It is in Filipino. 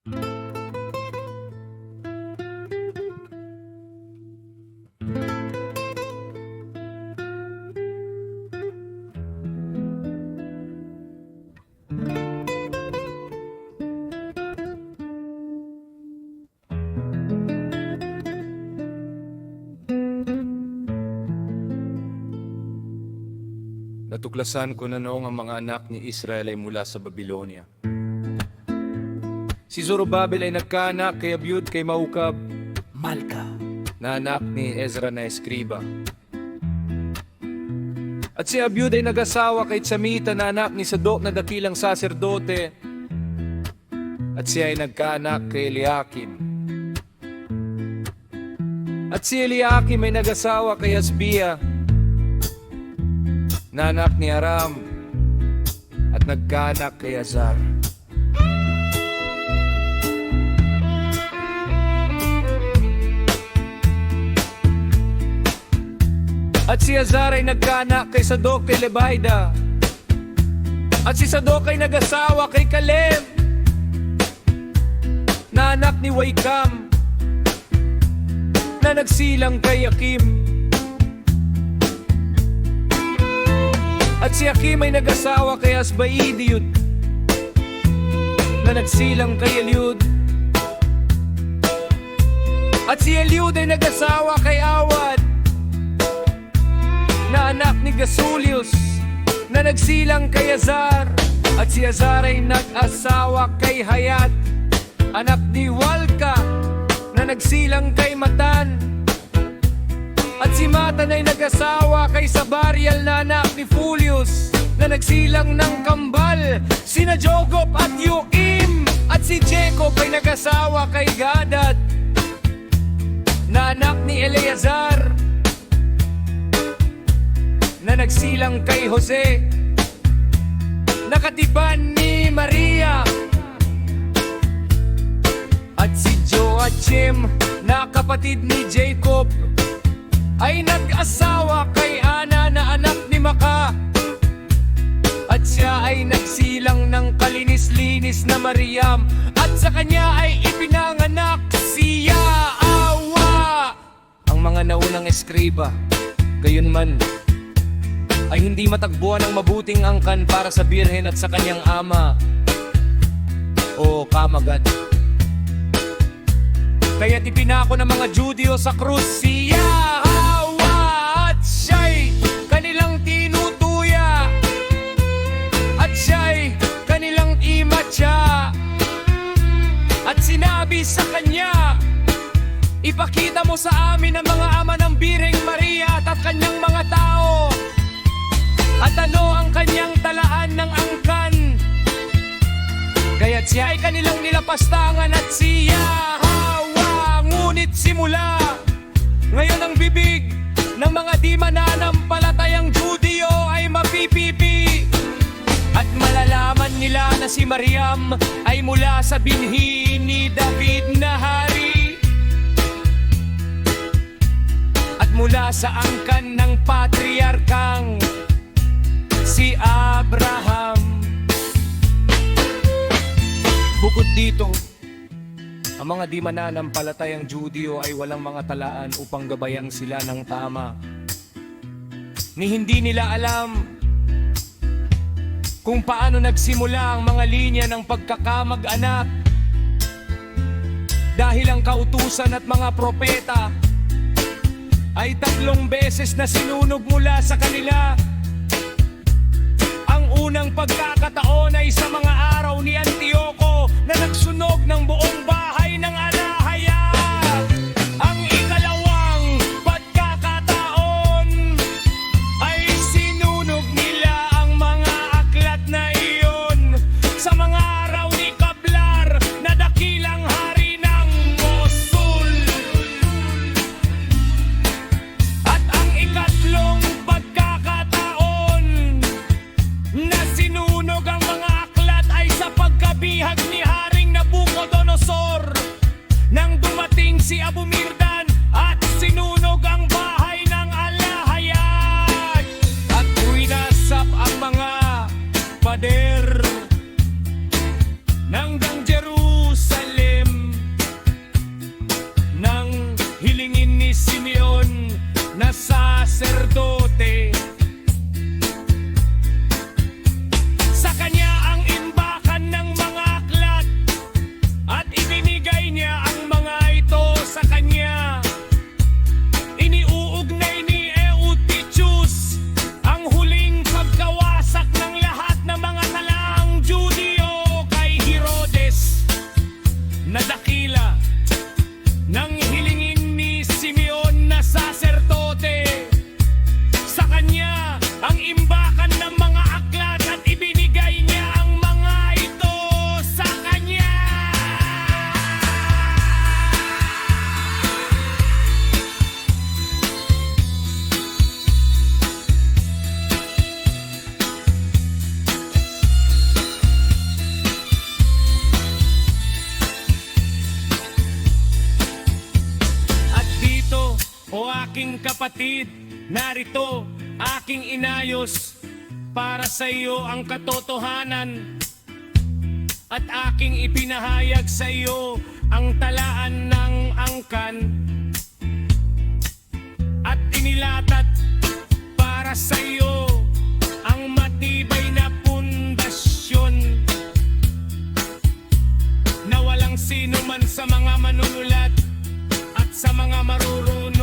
Natuklasan ko na noong ang mga anak ni Israel ay mula sa Babylonia. Si Zorobabel ay nagkaanak kay Abiud kay Maukab, Malka, na anak ni Ezra na eskriba. At si Abiud ay nag-asawa kay Tsamita na anak ni Sadok na dakilang saserdote. At siya ay nagkaanak kay Eliakim. At si Eliakim ay nag-asawa kay Asbia, na anak ni Aram, at nagkaanak kay Azar. At si Azar ay nagkaanak kay Sadok kay Lebaida. At si Sadok ay nag-asawa kay Caleb, na anak ni Waikam, na nagsilang kay Akim. At si Akim ay nag-asawa kay Asbaidiyud, na nagsilang kay Eliud. At si Eliud ay nag-asawa kay Awad, na anak ni Gasulius, na nagsilang kay Azar. At si Azar ay nag-asawa kay Hayat, anak ni Walka, na nagsilang kay Matan. At si Matan ay nag-asawa kay Sabarial, na anak ni Fulius, na nagsilang ng kambal, sina Jogop at Yoim. At si Jacob ay nag-asawa kay Gadad, na anak ni Eleazar, na nagsilang kay Jose, na katipan ni Maria. At si Joachim, na kapatid ni Jacob, ay nag-asawa kay Ana, na anak ni Maka. At siya ay nagsilang ng kalinis-linis na Mariam, at sa kanya ay ipinanganak si Yaawa. Ang mga naunang eskriba, gayunman, ay hindi matagbuan ng mabuting angkan para sa birhen at sa kanyang ama o kamagad. Kaya't ipinako ng mga Judyo sa krus si Yahwa, at siya'y kanilang tinutuya, at siya'y kanilang imatya. At sinabi sa kanya, ipakita mo sa amin ang mga ama ng Birheng Maria at kanyang mga tao, at ano ang kanyang talaan ng angkan. Kaya't siya ay kanilang nilapastangan at si Yahwa. Ngunit simula ngayon ang bibig ng mga di mananampalatayang Judyo ay mapipipi, at malalaman nila na si Mariam ay mula sa binhi ni David na hari, at mula sa angkan ng patriarkang si Abraham. Bukod dito, ang mga di mananampalatayang Judyo ay walang mga talaan upang gabayan sila ng tama. Ni hindi nila alam kung paano nagsimula ang mga linya ng pagkakamag-anak, dahil ang kautusan at mga propeta ay 3 beses na sinunog mula sa kanila. Ang unang pagkakataon ay sa mga araw ni Antioco, na nagsunog ng buong bahay ng alahayat. Ang ikalawang pagkakataon ay sinunog nila ang mga aklat na iyon sa mga araw ni Kablar, na dakilang hari ng Mosul. At ang ikatlong pagkakataon na sinunog ang mga aklat ay sa pagkabihag ni Haring Nabucodonosor, nang dumating si Abu Mirdan at sinunog ang bahay ng alahayat, at winasap ang mga pader ng Jerusalem. aking kapatid, narito aking inayos para sa iyo ang katotohanan at aking ipinahayag sa iyo ang talaan ng angkan at inilatat para sa iyo ang matibay na pundasyon na walang sino man sa mga manunulat at sa mga marurunong